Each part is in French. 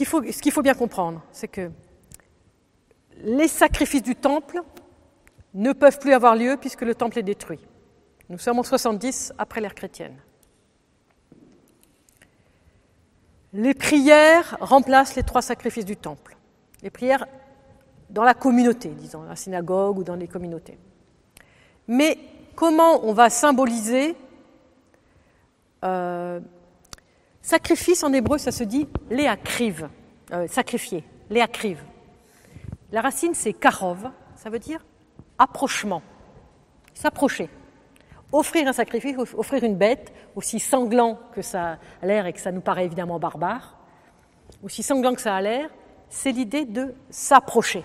ce qu'il faut bien comprendre, c'est que les sacrifices du temple ne peuvent plus avoir lieu puisque le temple est détruit. Nous sommes en 70 après l'ère chrétienne. Les prières remplacent les 3 sacrifices du temple. Les prières dans la communauté, disons, dans la synagogue ou dans les communautés. Mais comment on va symboliser sacrifice en hébreu, ça se dit léakriv, sacrifier, léakriv. La racine, c'est karov, ça veut dire approchement, s'approcher. Offrir un sacrifice, offrir une bête, aussi sanglant que ça a l'air et que ça nous paraît évidemment barbare, aussi sanglant que ça a l'air, c'est l'idée de s'approcher.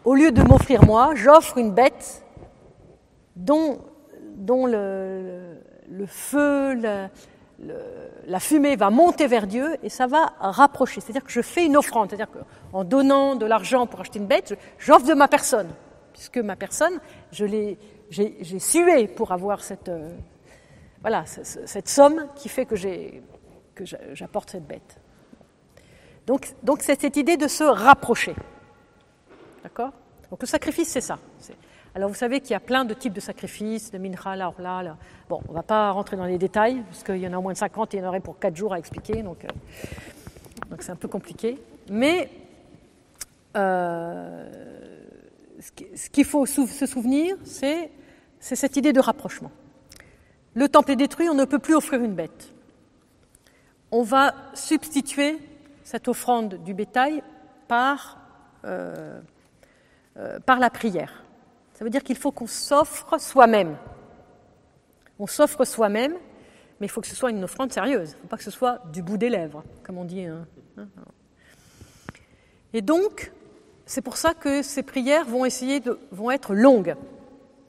Au lieu de m'offrir moi, j'offre une bête dont le feu, la fumée va monter vers Dieu et ça va rapprocher. C'est-à-dire que je fais une offrande. C'est-à-dire qu'en donnant de l'argent pour acheter une bête, j'offre de ma personne. Puisque ma personne, j'ai sué pour avoir cette somme qui fait que j'apporte cette bête. Donc c'est cette idée de se rapprocher. D'accord ? Donc le sacrifice, c'est ça. Alors vous savez qu'il y a plein de types de sacrifices, de mincha, la orla. Bon, on ne va pas rentrer dans les détails, parce qu'il y en a au moins de 50 et il y en aurait pour 4 jours à expliquer, donc c'est un peu compliqué. Mais ce qu'il faut se souvenir, c'est cette idée de rapprochement. Le temple est détruit, on ne peut plus offrir une bête. On va substituer cette offrande du bétail par la prière. Ça veut dire qu'il faut qu'on s'offre soi-même. On s'offre soi-même, mais il faut que ce soit une offrande sérieuse. Il ne faut pas que ce soit du bout des lèvres, comme on dit. Et donc, c'est pour ça que ces prières vont être longues.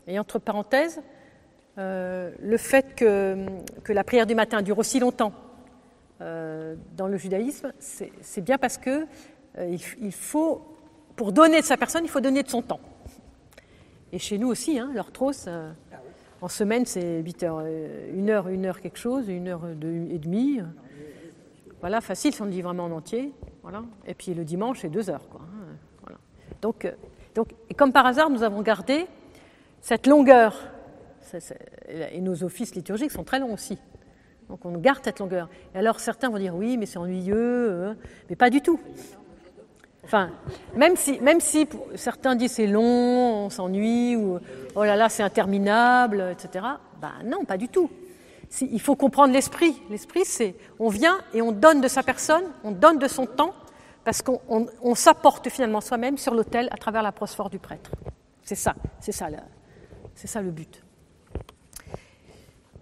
Et entre parenthèses, le fait que la prière du matin dure aussi longtemps dans le judaïsme, c'est bien parce que il faut, pour donner de sa personne, il faut donner de son temps. Et chez nous aussi, l'heure trousse, en semaine, c'est 8 heures, 1 heure quelque chose, 1 heure et demie. Voilà, facile si on le dit vraiment en entier. Voilà. Et puis le dimanche, c'est 2 heures. Quoi. Voilà. Donc, et comme par hasard, nous avons gardé cette longueur. Et nos offices liturgiques sont très longs aussi. Donc on garde cette longueur. Et alors certains vont dire oui, mais c'est ennuyeux, mais pas du tout. Enfin, même si certains disent c'est long, on s'ennuie, ou oh là là c'est interminable, etc. Ben non, pas du tout. Il faut comprendre l'esprit. L'esprit, c'est on vient et on donne de sa personne, on donne de son temps, parce qu'on s'apporte finalement soi-même sur l'autel à travers la prosphore du prêtre. C'est ça le but.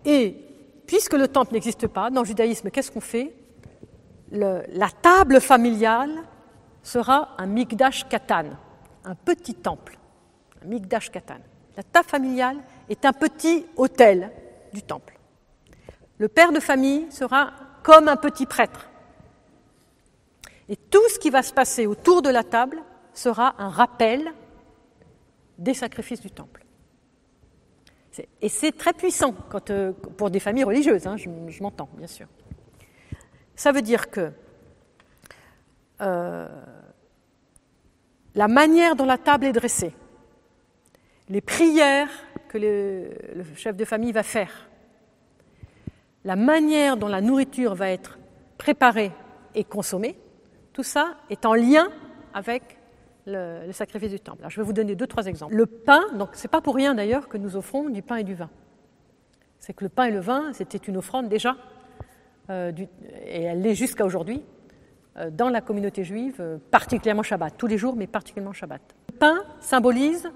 Et puisque le temple n'existe pas, dans le judaïsme, qu'est-ce qu'on fait ? La table familiale sera un mikdash katan, un petit temple, un mikdash katan. La table familiale est un petit autel du temple. Le père de famille sera comme un petit prêtre. Et tout ce qui va se passer autour de la table sera un rappel des sacrifices du temple. Et c'est très puissant pour des familles religieuses, je m'entends, bien sûr. Ça veut dire que la manière dont la table est dressée, les prières que le chef de famille va faire, la manière dont la nourriture va être préparée et consommée, tout ça est en lien avec le sacrifice du temple. Alors, je vais vous donner 2-3 exemples. Le pain, donc c'est pas pour rien d'ailleurs que nous offrons du pain et du vin. C'est que le pain et le vin, c'était une offrande déjà, et elle l'est jusqu'à aujourd'hui, dans la communauté juive, particulièrement Shabbat, tous les jours, mais particulièrement Shabbat. Le pain symbolise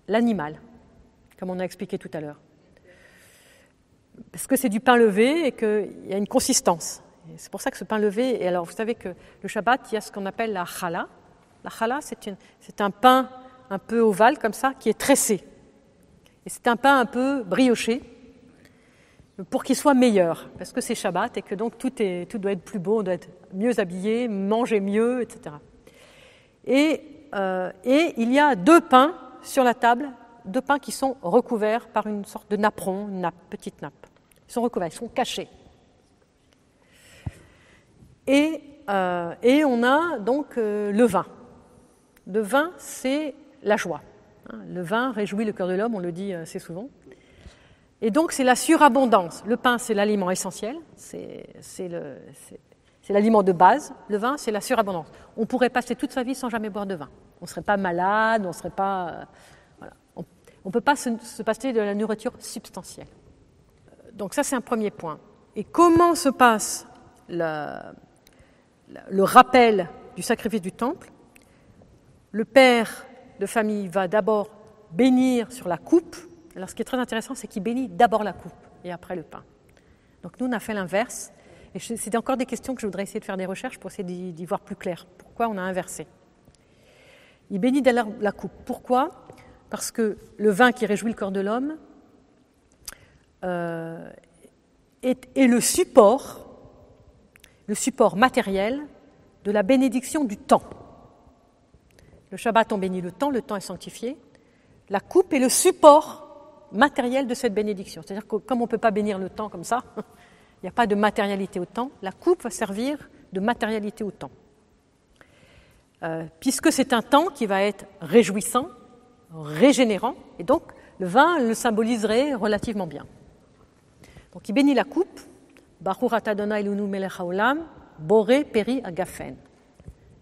l'animal, comme on a expliqué tout à l'heure. Parce que c'est du pain levé et qu'il y a une consistance. Et c'est pour ça que ce pain levé, et alors vous savez que le Shabbat, il y a ce qu'on appelle la challah. La challah, c'est un pain un peu ovale comme ça, qui est tressé. Et c'est un pain un peu brioché, pour qu'il soit meilleur, parce que c'est Shabbat et que donc tout doit être plus beau, on doit être mieux habillé, manger mieux, etc. Et il y a 2 pains sur la table, 2 pains qui sont recouverts par une sorte de napperon, une petite nappe. Ils sont recouverts, ils sont cachés. Et on a donc le vin. Le vin, c'est la joie. Le vin réjouit le cœur de l'homme, on le dit assez souvent. Et donc, c'est la surabondance. Le pain, c'est l'aliment essentiel, c'est l'aliment de base. Le vin, c'est la surabondance. On pourrait passer toute sa vie sans jamais boire de vin. On ne serait pas malade, on ne serait pas... voilà. On ne peut pas se passer de la nourriture substantielle. Donc ça, c'est un premier point. Et comment se passe le rappel du sacrifice du temple? Le père de famille va d'abord bénir sur la coupe. Alors ce qui est très intéressant, c'est qu'il bénit d'abord la coupe et après le pain. Donc nous, on a fait l'inverse. Et c'était encore des questions que je voudrais essayer de faire des recherches pour essayer d'y voir plus clair. Pourquoi on a inversé? Il bénit d'abord la coupe. Pourquoi? Parce que le vin qui réjouit le corps de l'homme est le support matériel de la bénédiction du temps. Le Shabbat, on bénit le temps est sanctifié. La coupe est le support matériel de cette bénédiction. C'est-à-dire que comme on ne peut pas bénir le temps comme ça, il n'y a pas de matérialité au temps, la coupe va servir de matérialité au temps. Puisque c'est un temps qui va être réjouissant, régénérant, et donc le vin le symboliserait relativement bien. Donc il bénit la coupe, Baruch atah Adonai Eloheinu melech haolam, boré peri agafen.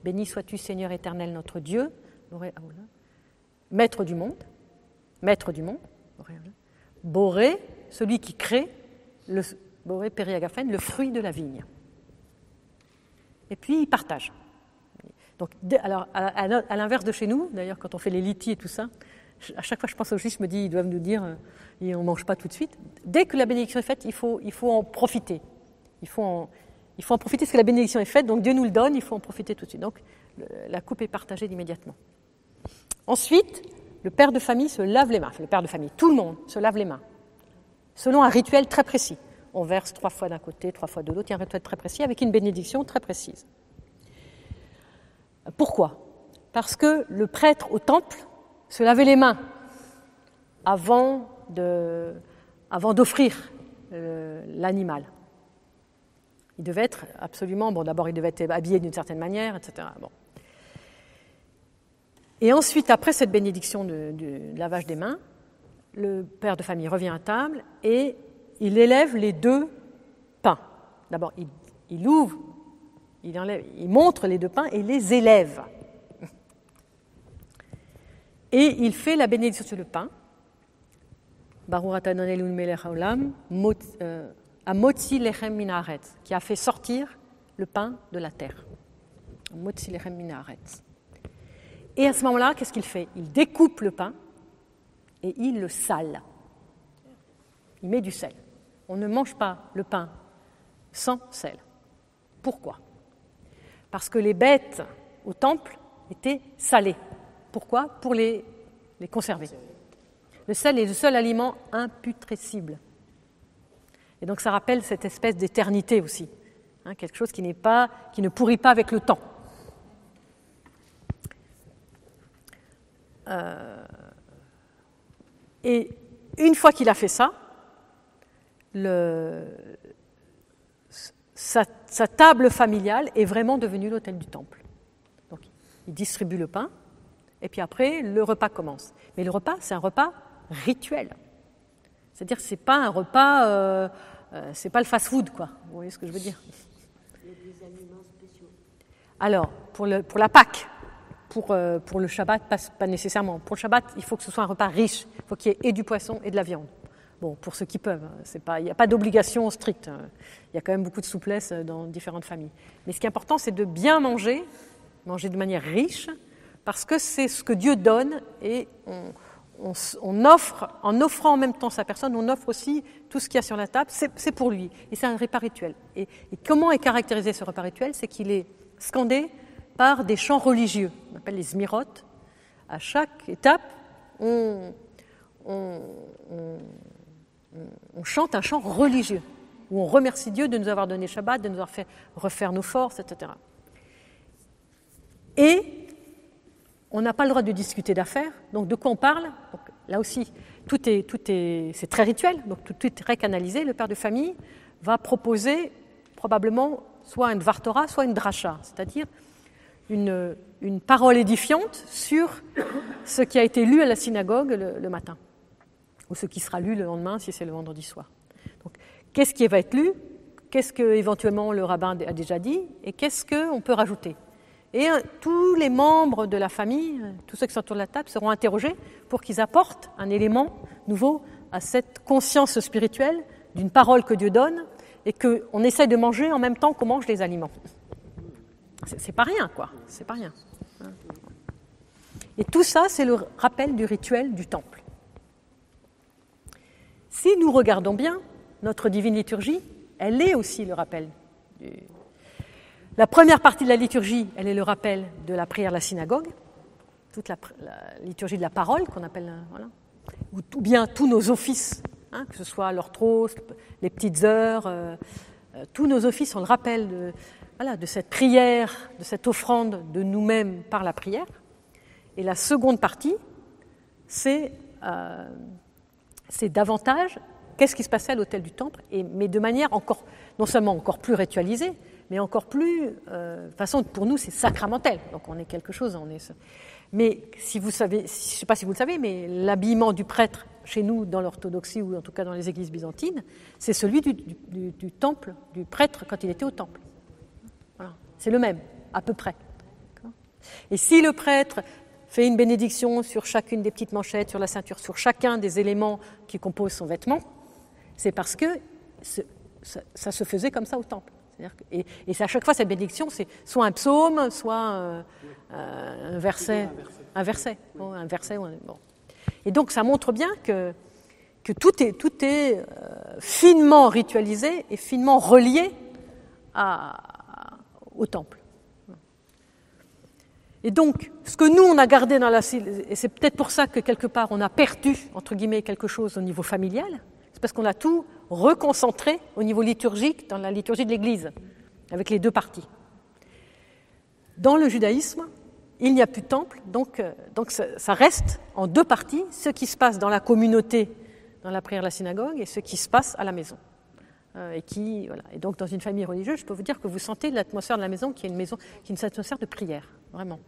Béni sois-tu Seigneur éternel notre Dieu, maître du monde, boré, celui qui crée, le boré peri agafen, le fruit de la vigne. Et puis il partage. Donc, alors, à l'inverse de chez nous, d'ailleurs, quand on fait les litis et tout ça, à chaque fois je pense aux juifs, je me dis, ils doivent nous dire, on ne mange pas tout de suite. Dès que la bénédiction est faite, il faut en profiter. Il faut en profiter parce que la bénédiction est faite, donc Dieu nous le donne, il faut en profiter tout de suite. Donc, la coupe est partagée immédiatement. Ensuite, le père de famille se lave les mains. Enfin, le père de famille, tout le monde se lave les mains, selon un rituel très précis. On verse 3 fois d'un côté, 3 fois de l'autre. Il y a un rituel très précis avec une bénédiction très précise. Pourquoi? Parce que le prêtre au temple se lavait les mains avant d'offrir l'animal. Il devait être absolument... Bon, d'abord, il devait être habillé d'une certaine manière, etc. Bon. Et ensuite, après cette bénédiction du lavage des mains, le père de famille revient à table et il élève les 2 pains. D'abord, il ouvre, il montre les 2 pains et les élève. Et il fait la bénédiction sur le pain. Baruch atah Adonai Eloheinu melech haolam, Motzi lechem min haaretz, qui a fait sortir le pain de la terre. Motzi lechem min haaretz. Et à ce moment-là, qu'est-ce qu'il fait? Il découpe le pain et il le sale. Il met du sel. On ne mange pas le pain sans sel. Pourquoi? Parce que les bêtes au temple étaient salées. Pourquoi? Pour les conserver. Le sel est le seul aliment imputrescible. Et donc ça rappelle cette espèce d'éternité aussi, quelque chose qui ne pourrit pas avec le temps. Et une fois qu'il a fait ça, sa table familiale est vraiment devenue l'autel du temple. Donc il distribue le pain, et puis après le repas commence. Mais le repas, c'est un repas rituel. C'est-à-dire que c'est pas un repas, c'est pas le fast-food, quoi. Vous voyez ce que je veux dire? Il y a des aliments spéciaux. Alors, pour la Pâque, pour le Shabbat, pas nécessairement. Pour le Shabbat, il faut que ce soit un repas riche. Il faut qu'il y ait et du poisson et de la viande. Bon, pour ceux qui peuvent, il n'y a pas d'obligation stricte. Il y a quand même beaucoup de souplesse dans différentes familles. Mais ce qui est important, c'est de bien manger de manière riche, parce que c'est ce que Dieu donne et on offre, en offrant en même temps sa personne, on offre aussi tout ce qu'il y a sur la table, c'est pour lui. Et c'est un repas rituel. Et comment est caractérisé ce repas rituel? C'est qu'il est scandé par des chants religieux. On appelle les zmirot. À chaque étape, on chante un chant religieux, où on remercie Dieu de nous avoir donné Shabbat, de nous avoir fait refaire nos forces, etc. Et on n'a pas le droit de discuter d'affaires. Donc de quoi on parle? Donc, là aussi, c'est très rituel, donc tout est très canalisé. Le père de famille va proposer probablement soit une Dvar Torah, soit une dracha, c'est-à-dire une parole édifiante sur ce qui a été lu à la synagogue le matin, ou ce qui sera lu le lendemain si c'est le vendredi soir. Donc, qu'est-ce qui va être lu? Qu'est-ce que éventuellement le rabbin a déjà dit? Et qu'est-ce qu'on peut rajouter? Et tous les membres de la famille, tous ceux qui sont autour de la table, seront interrogés pour qu'ils apportent un élément nouveau à cette conscience spirituelle d'une parole que Dieu donne et qu'on essaie de manger en même temps qu'on mange les aliments. C'est pas rien, quoi. C'est pas rien. Et tout ça, c'est le rappel du rituel du temple. Si nous regardons bien, notre divine liturgie, elle est aussi le rappel. La première partie de la liturgie, elle est le rappel de la prière de la synagogue, toute la liturgie de la parole qu'on appelle, voilà, ou bien tous nos offices, que ce soit l'orthros, les petites heures, tous nos offices sont le rappel de cette prière, de cette offrande de nous-mêmes par la prière. Et la seconde partie, c'est davantage qu'est-ce qui se passait à l'autel du temple, mais de manière encore, non seulement encore plus ritualisée, mais encore plus, de façon, pour nous, c'est sacramentel. Donc on est quelque chose, mais si vous savez, je ne sais pas si vous le savez, mais l'habillement du prêtre chez nous, dans l'orthodoxie ou en tout cas dans les églises byzantines, c'est celui du temple, du prêtre quand il était au temple. Voilà. C'est le même, à peu près. Et si le prêtre fait une bénédiction sur chacune des petites manchettes, sur la ceinture, sur chacun des éléments qui composent son vêtement, c'est parce que ça se faisait comme ça au temple. Et à chaque fois, cette bénédiction, c'est soit un psaume, soit un verset. Bon. Et donc, ça montre bien que tout est finement ritualisé et finement relié au temple. Et donc, ce que nous, on a gardé dans et c'est peut-être pour ça que quelque part, on a perdu, entre guillemets, quelque chose au niveau familial, c'est parce qu'on a tout reconcentré au niveau liturgique, dans la liturgie de l'Église, avec les deux parties. Dans le judaïsme, il n'y a plus de temple, donc ça reste en deux parties, ce qui se passe dans la communauté, dans la prière de la synagogue, et ce qui se passe à la maison. Voilà. Et donc, dans une famille religieuse, je peux vous dire que vous sentez l'atmosphère de la maison qui est une atmosphère de prière, vraiment.